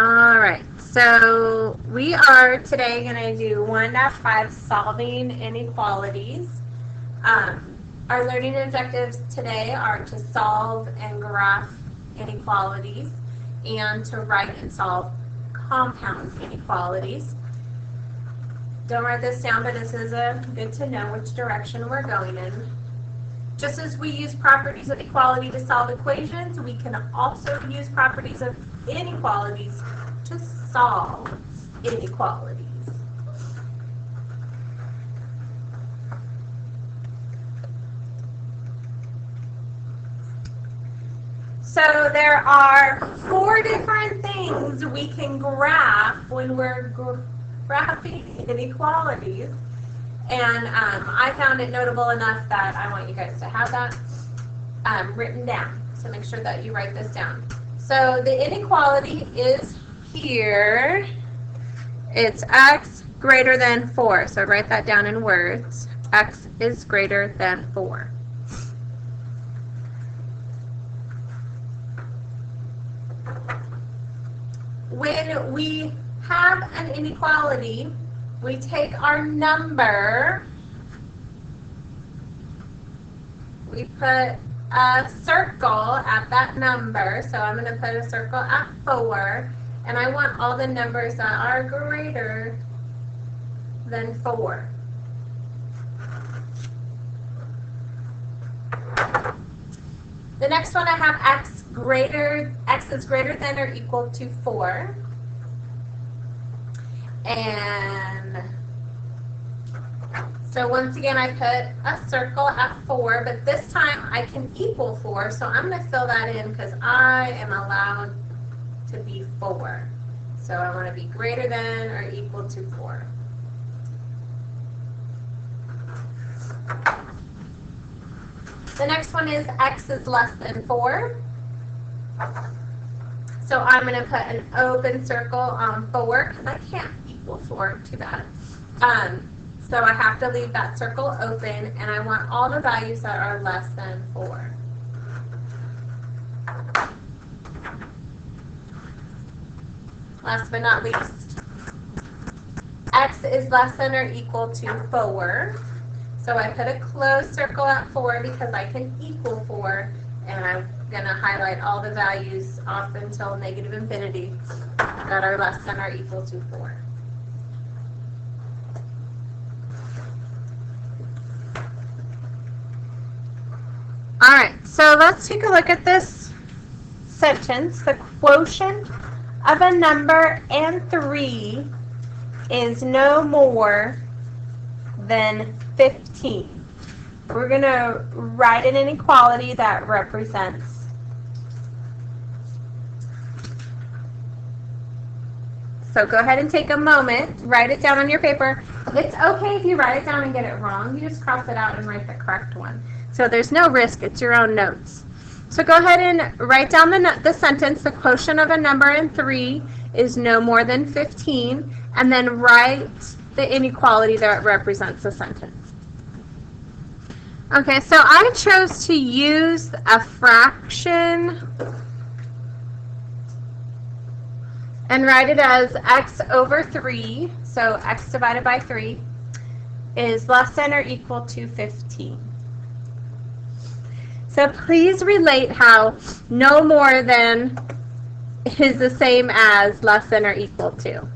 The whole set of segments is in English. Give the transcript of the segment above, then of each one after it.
All right, so we are today going to do 1-5 solving inequalities. Our learning objectives today are to solve and graph inequalities and to write and solve compound inequalities. Don't write this down, but this is good to know which direction we're going in. Just as we use properties of equality to solve equations, we can also use properties of inequalities to solve inequalities. So there are 4 different things we can graph when we're graphing inequalities. And I found it notable enough that I want you guys to have that written down. So make sure that you write this down. So the inequality is here. It's x greater than 4. So write that down in words. X is greater than 4. When we have an inequality, we take our number, we put a circle at that number, so I'm going to put a circle at 4, and I want all the numbers that are greater than 4. The next one I have x is greater than or equal to 4. And so once again, I put a circle at 4, but this time I can equal 4, so I'm going to fill that in because I am allowed to be 4. So I want to be greater than or equal to 4. The next one is x is less than 4. So I'm going to put an open circle on 4 because I can't equal 4 to that. So I have to leave that circle open, and I want all the values that are less than 4. Last but not least, x is less than or equal to 4. So I put a closed circle at 4 because I can equal 4, and I'm going to highlight all the values off until negative infinity that are less than or equal to 4. All right, so let's take a look at this sentence. The quotient of a number and 3 is no more than 15. We're going to write an inequality that represents So go ahead and take a moment, write it down on your paper. It's okay if you write it down and get it wrong. You just cross it out and write the correct one. So there's no risk. It's your own notes. So go ahead and write down the sentence. The quotient of a number and 3 is no more than 15. And then write the inequality that represents the sentence. Okay, so I chose to use a fraction and write it as x over 3, so x divided by 3, is less than or equal to 15. So please relate how no more than is the same as less than or equal to.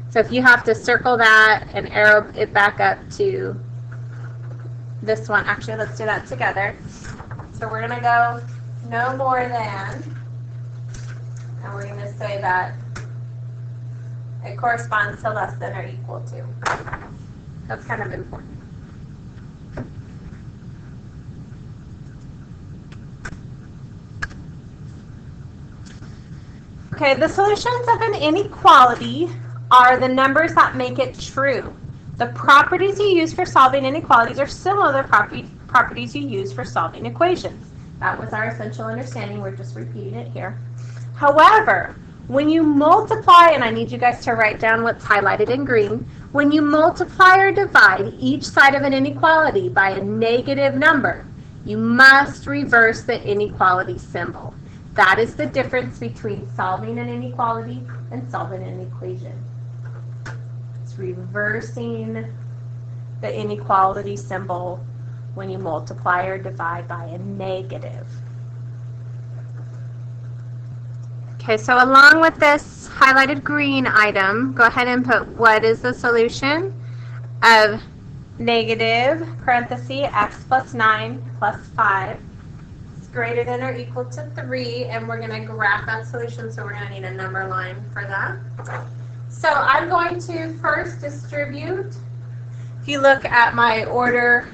So if you have to circle that and arrow it back up to this one, actually let's do that together. So we're going to go no more than, and we're going to say that it corresponds to less than or equal to. That's kind of important. Okay, the solutions of an inequality are the numbers that make it true. The properties you use for solving inequalities are similar to properties you use for solving equations. That was our essential understanding. We're just repeating it here. However, when you multiply, and I need you guys to write down what's highlighted in green, when you multiply or divide each side of an inequality by a negative number, you must reverse the inequality symbol. That is the difference between solving an inequality and solving an equation. It's reversing the inequality symbol when you multiply or divide by a negative. Okay, so along with this highlighted green item, go ahead and put what is the solution of negative parenthesis x plus 9 plus 5 is greater than or equal to 3, and we're going to graph that solution, so we're going to need a number line for that. So I'm going to first distribute. If you look at my order,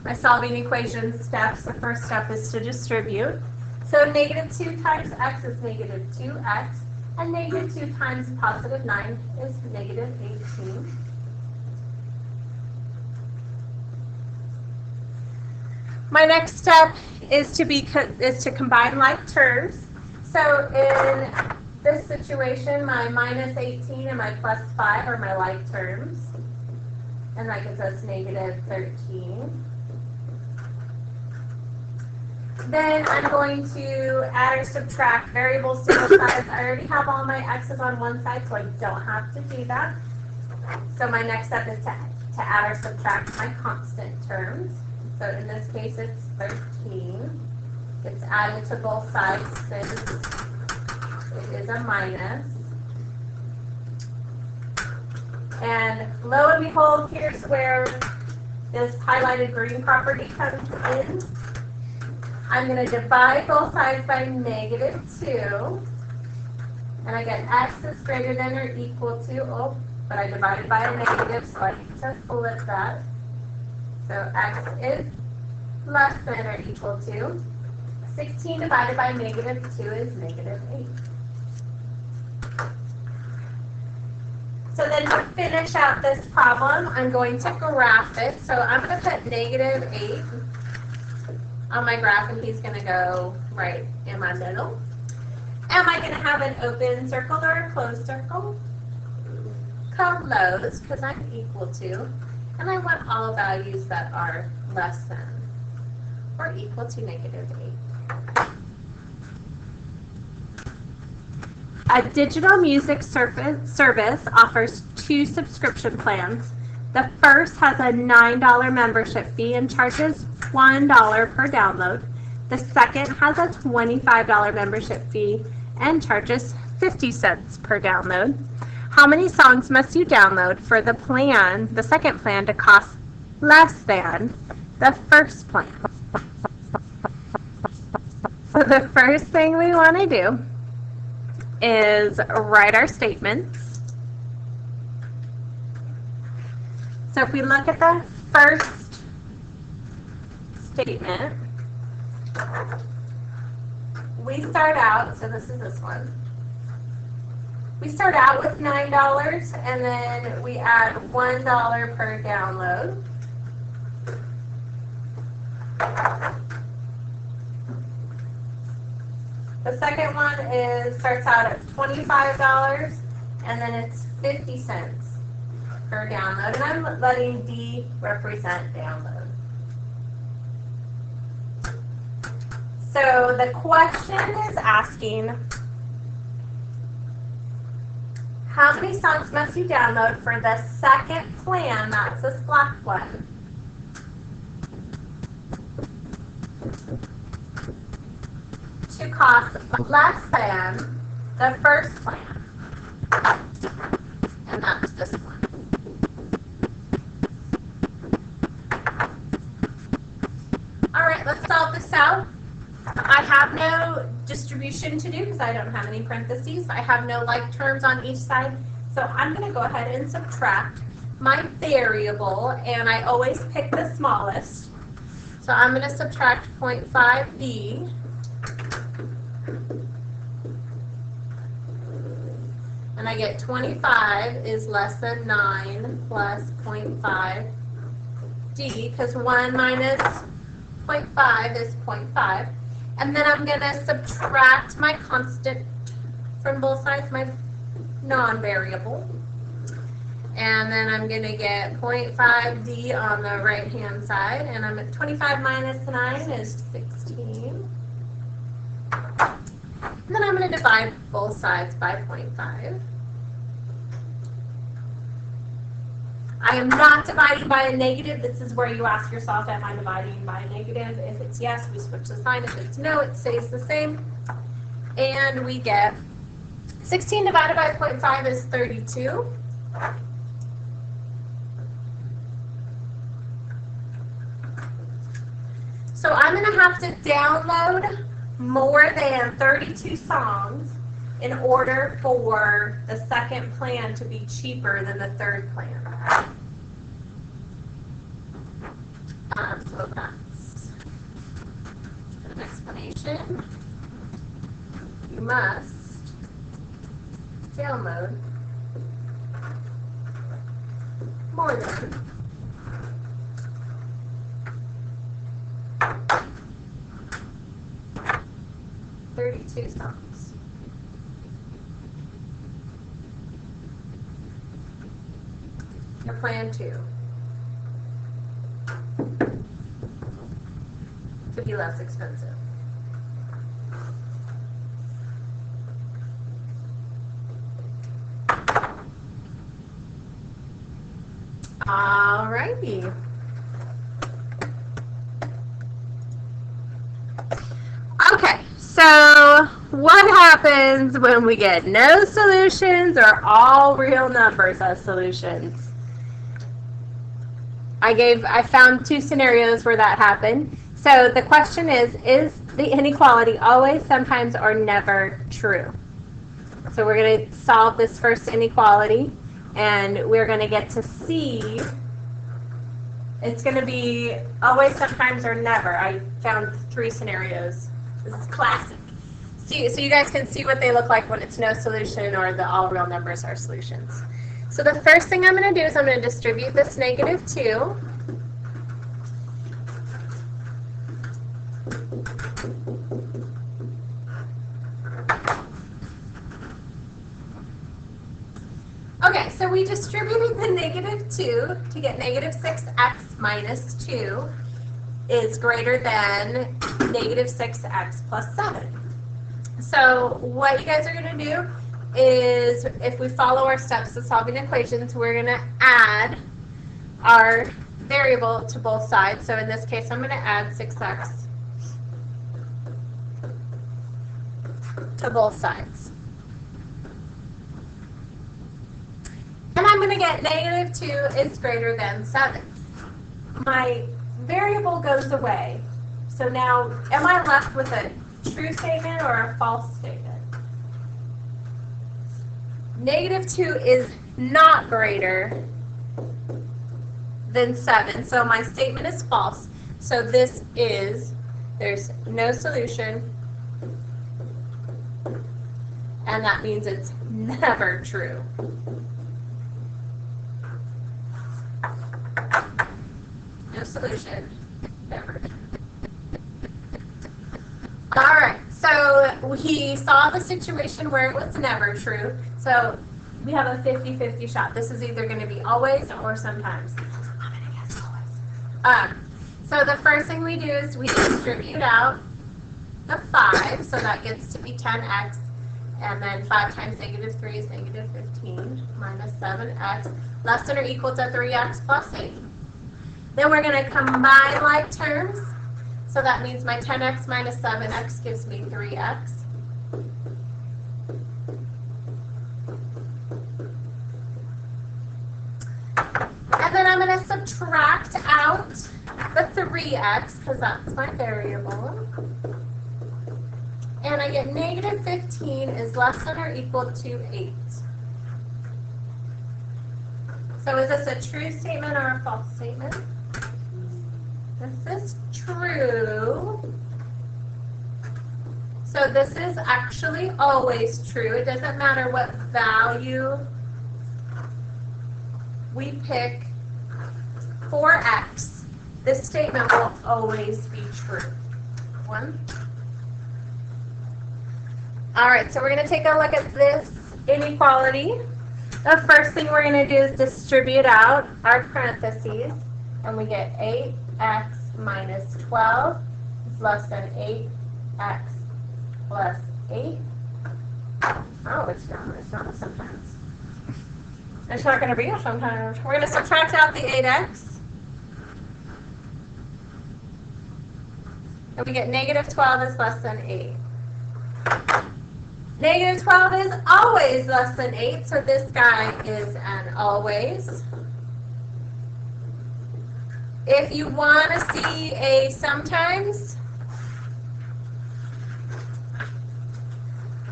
my solving equation steps, the first step is to distribute. So negative 2 times x is negative 2x, and negative 2 times positive 9 is negative 18. My next step is to combine like terms. So in this situation, my minus 18 and my plus 5 are my like terms, and that gives us negative 13. Then I'm going to add or subtract variables single sides. I already have all my x's on one side, so I don't have to do that. So my next step is to add or subtract my constant terms. So in this case, it's 13. It's added to both sides since it is a minus. And lo and behold, here's where this highlighted green property comes in. I'm going to divide both sides by negative 2, and I get x is greater than or equal to, but I divided by a negative, so I need to flip that. So x is less than or equal to 16 divided by negative 2 is negative 8. So then to finish out this problem, I'm going to graph it. So I'm going to put negative 8 on my graph, and he's going to go right in my middle. Am I going to have an open circle or a closed circle? Closed, because I'm equal to, and I want all values that are less than or equal to negative 8. A digital music service offers 2 subscription plans. The first has a $9 membership fee and charges $1 per download. The second has a $25 membership fee and charges 50 cents per download. How many songs must you download for the second plan to cost less than the first plan? So the first thing we want to do is write our statements. So if we look at the first statement, we start out, so this is this one. We start out with $9, and then we add $1 per download. The second one starts out at $25, and then it's 50 cents per download, and I'm letting D represent download. So the question is asking, how many songs must you download for the second plan, that's this black one, to cost less than the first plan? And that's this one. Alright, let's solve this out. I have no distribution to do because I don't have any parentheses. I have no like terms on each side. So I'm going to go ahead and subtract my variable, and I always pick the smallest. So I'm going to subtract 0.5b. And I get 25 is less than 9 plus 0.5d, because 1 minus 0.5 is 0.5. And then I'm going to subtract my constant from both sides, my non-variable. And then I'm going to get 0.5d on the right-hand side. And I'm at 25 minus 9 is 16. And then I'm going to divide both sides by 0.5. I am not dividing by a negative. This is where you ask yourself, am I dividing by a negative? If it's yes, we switch the sign. If it's no, it stays the same. And we get 16 divided by 0.5 is 32. So I'm going to have to download more than 32 songs in order for the second plan to be cheaper than the third plan. So that's an explanation. You must download more than 32 songs. Your plan 2 to be less expensive. Alrighty. Okay, so what happens when we get no solutions or all real numbers as solutions? I found 2 scenarios where that happened. So the question is the inequality always, sometimes, or never true? So we're going to solve this first inequality, and we're going to get to see, it's going to be always, sometimes, or never. I found 3 scenarios. This is classic. So you guys can see what they look like when it's no solution or the all real numbers are solutions. So the first thing I'm going to do is I'm going to distribute this -2. Okay, so we distributed the -2 to get -6x minus 2 is greater than -6x plus 7. So what you guys are going to do is, if we follow our steps to solving equations, we're going to add our variable to both sides. So in this case, I'm going to add 6x to both sides. And I'm going to get -2 is greater than 7. My variable goes away. So now, am I left with a true statement or a false statement? -2 is not greater than 7, so my statement is false. So this is, there's no solution, and that means it's never true. No solution, never. All right, so we saw the situation where it was never true. So we have a 50-50 shot. This is either going to be always or sometimes. I'm going to guess always. So the first thing we do is we distribute out the 5, so that gets to be 10x, and then 5 times -3 is -15 minus 7x less than or equal to 3x plus 8. Then we're going to combine like terms. So that means my 10x minus 7x gives me 3x. And then I'm going to subtract out the 3x, because that's my variable. And I get -15 is less than or equal to 8. So is this a true statement or a false statement? This is true. So this is actually always true. It doesn't matter what value we pick for x. This statement will always be true. 1. All right, so we're going to take a look at this inequality. The first thing we're going to do is distribute out our parentheses, and we get 8x minus 12 is less than 8x plus 8. Oh, it's not sometimes. It's not going to be a sometimes. We're going to subtract out the 8x. And we get negative 12 is less than 8. Negative 12 is always less than 8, so this guy is an always. If you want to see a sometimes,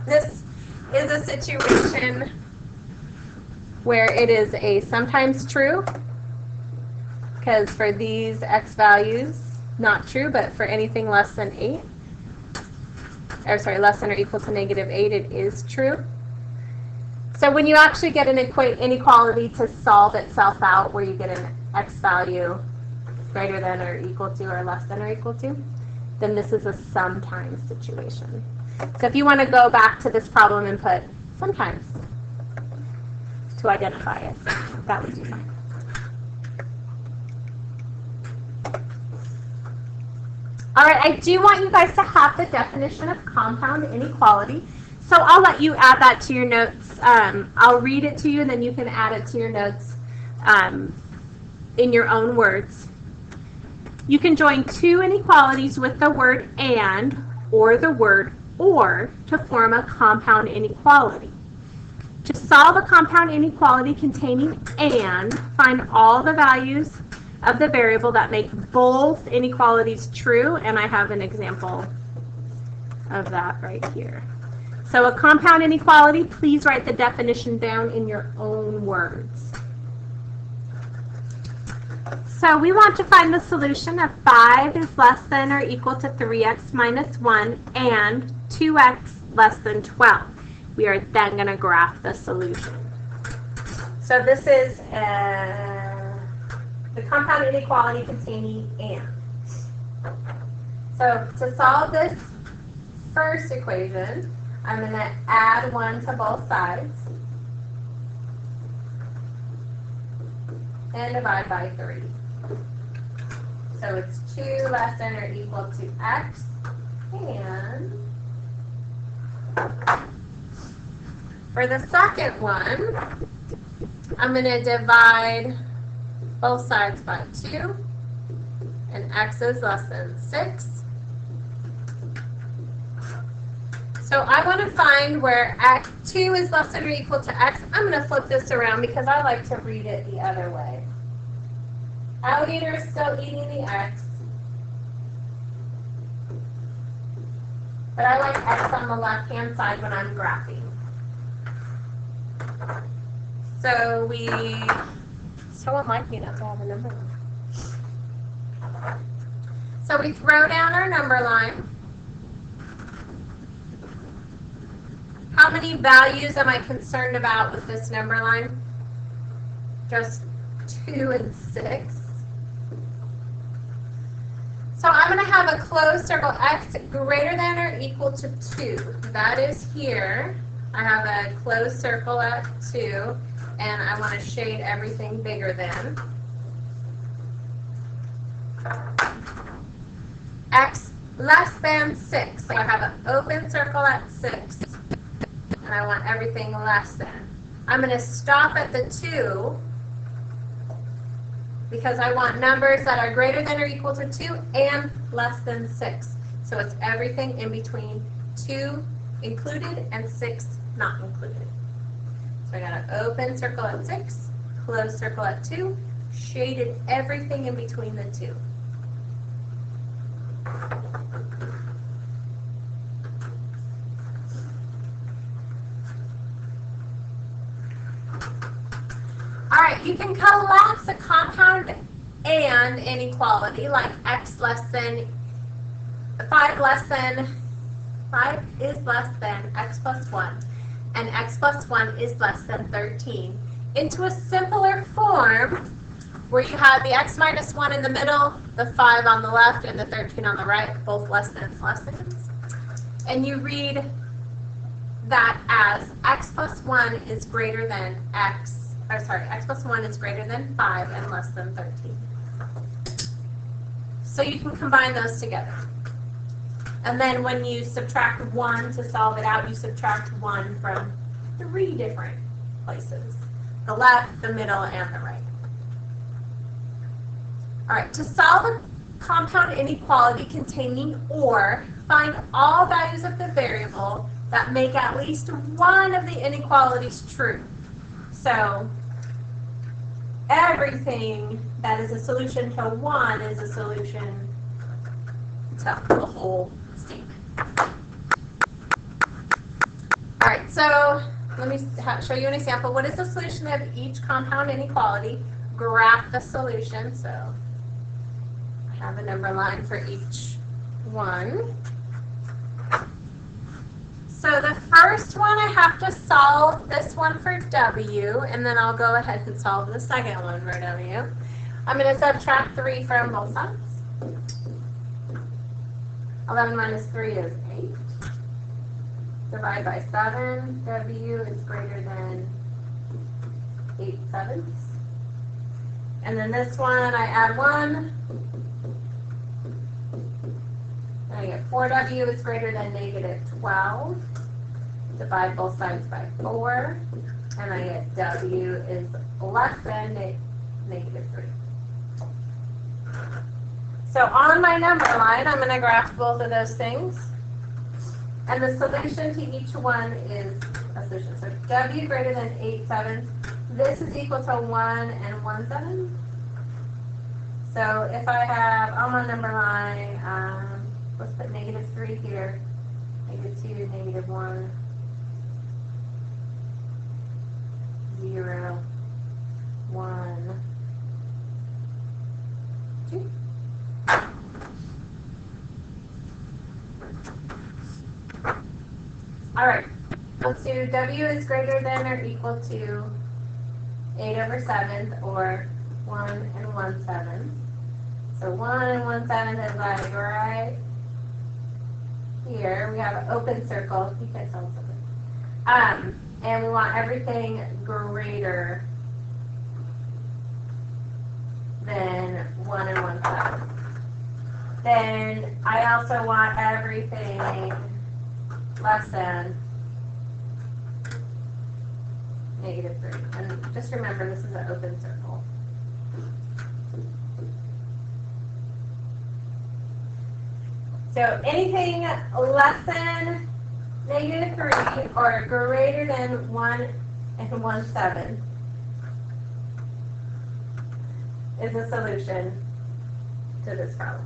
this is a situation where it is a sometimes true, because for these x values, not true, but for anything less than 8, or sorry, less than or equal to negative 8, it is true. So when you actually get an inequality to solve itself out, where you get an x value greater than or equal to or less than or equal to, then this is a sometimes situation. So if you want to go back to this problem and put sometimes to identify it, that would be fine. All right, I do want you guys to have the definition of compound inequality. So I'll let you add that to your notes. I'll read it to you, and then you can add it to your notes in your own words. You can join two inequalities with the word and or the word or to form a compound inequality. To solve a compound inequality containing and, find all the values of the variable that make both inequalities true, and I have an example of that right here. So a compound inequality, please write the definition down in your own words. So we want to find the solution of 5 is less than or equal to 3x minus 1 and 2x less than 12. We are then going to graph the solution. So this is the compound inequality containing and. So to solve this first equation, I'm going to add 1 to both sides and divide by 3. So it's 2 less than or equal to x, and for the second one, I'm going to divide both sides by 2, and x is less than 6. So I want to find where 2 is less than or equal to x. I'm going to flip this around because I like to read it the other way. Alligator is still eating the x, but I like x on the left-hand side when I'm graphing. So we so unlikely not to have a number line. So we throw down our number line. How many values am I concerned about with this number line? Just 2 and 6. So I'm going to have a closed circle x greater than or equal to 2. That is here. I have a closed circle at 2, and I want to shade everything bigger than. X less than 6. So I have an open circle at 6, and I want everything less than. I'm going to stop at the 2 because I want numbers that are greater than or equal to 2 and less than 6. So it's everything in between 2 included and 6 not included. So I got an open circle at 6, closed circle at 2, shaded everything in between the 2. All right, you can collapse a compound and inequality like x less than 5 is less than x plus 1 and x plus 1 is less than 13 into a simpler form where you have the x minus 1 in the middle, the 5 on the left, and the 13 on the right, both less than lessons. And you read that as x plus 1 is greater than x plus 1 is greater than 5 and less than 13. So you can combine those together. And then when you subtract 1 to solve it out, you subtract 1 from 3 different places: the left, the middle, and the right. All right, to solve a compound inequality containing OR, find all values of the variable that make at least one of the inequalities true. So everything that is a solution to 1 is a solution to the whole statement. All right, so let me show you an example. What is the solution of each compound inequality? Graph the solution. So I have a number line for each one. So the first one, I have to solve this one for W, and then I'll go ahead and solve the second one for W. I'm going to subtract 3 from both sides. 11 minus 3 is 8. Divide by 7. W is greater than 8/7. And then this one, I add 1. And I get 4W is greater than -12. Divide both sides by 4. And I get W is less than -3. So on my number line, I'm going to graph both of those things. And the solution to each one is a solution. So W greater than 8/7. This is equal to 1 and 1/7. So if I have on my number line, let's put -3 here, -2, -1, 0, 1, 2. All right, let's do W is greater than or equal to 8/7, or 1 and 1/7. So 1 and 1/7 is like right here. We have an open circle. You can tell something. And we want everything greater than 1 and 1/7. Then I also want everything less than -3. And just remember, this is an open circle. So anything less than -3 or greater than 1 and 1/7 is a solution to this problem.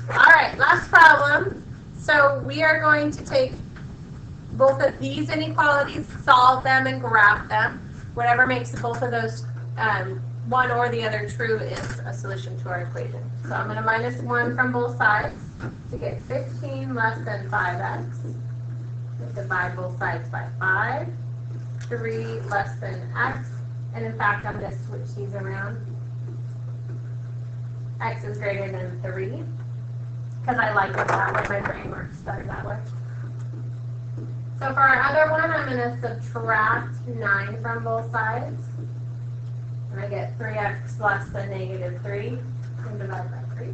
All right, last problem. So we are going to take both of these inequalities, solve them, and graph them. Whatever makes both of those one or the other true is a solution to our equation. So I'm going to minus 1 from both sides to get 15 less than 5x. Divide both sides by 5. 3 less than x. And in fact, I'm going to switch these around. X is greater than 3. Because I like it that way. My brain works better that way. So for our other one, I'm going to subtract 9 from both sides. And I get 3x less than -3. And divide by 3.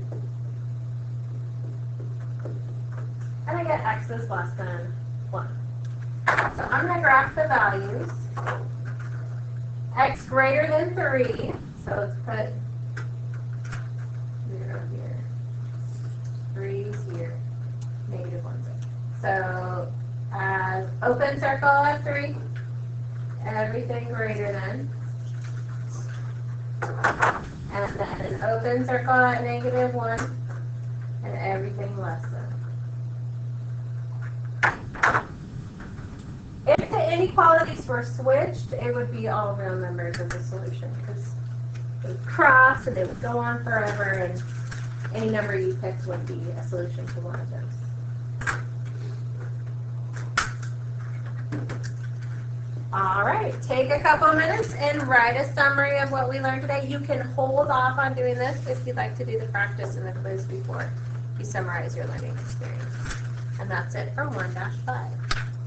And I get x is less than 1. So I'm going to graph the values. X greater than 3. So let's put 0 here. 3 here. -1. So as open circle at 3, everything greater than. And then an open circle at -1, and everything less than. If the inequalities were switched, it would be all real numbers as a solution, because they would cross and they would go on forever, and any number you picked would be a solution to one of those. All right, take a couple minutes and write a summary of what we learned today. You can hold off on doing this if you'd like to do the practice and the quiz before you summarize your learning experience. And that's it for 1-5.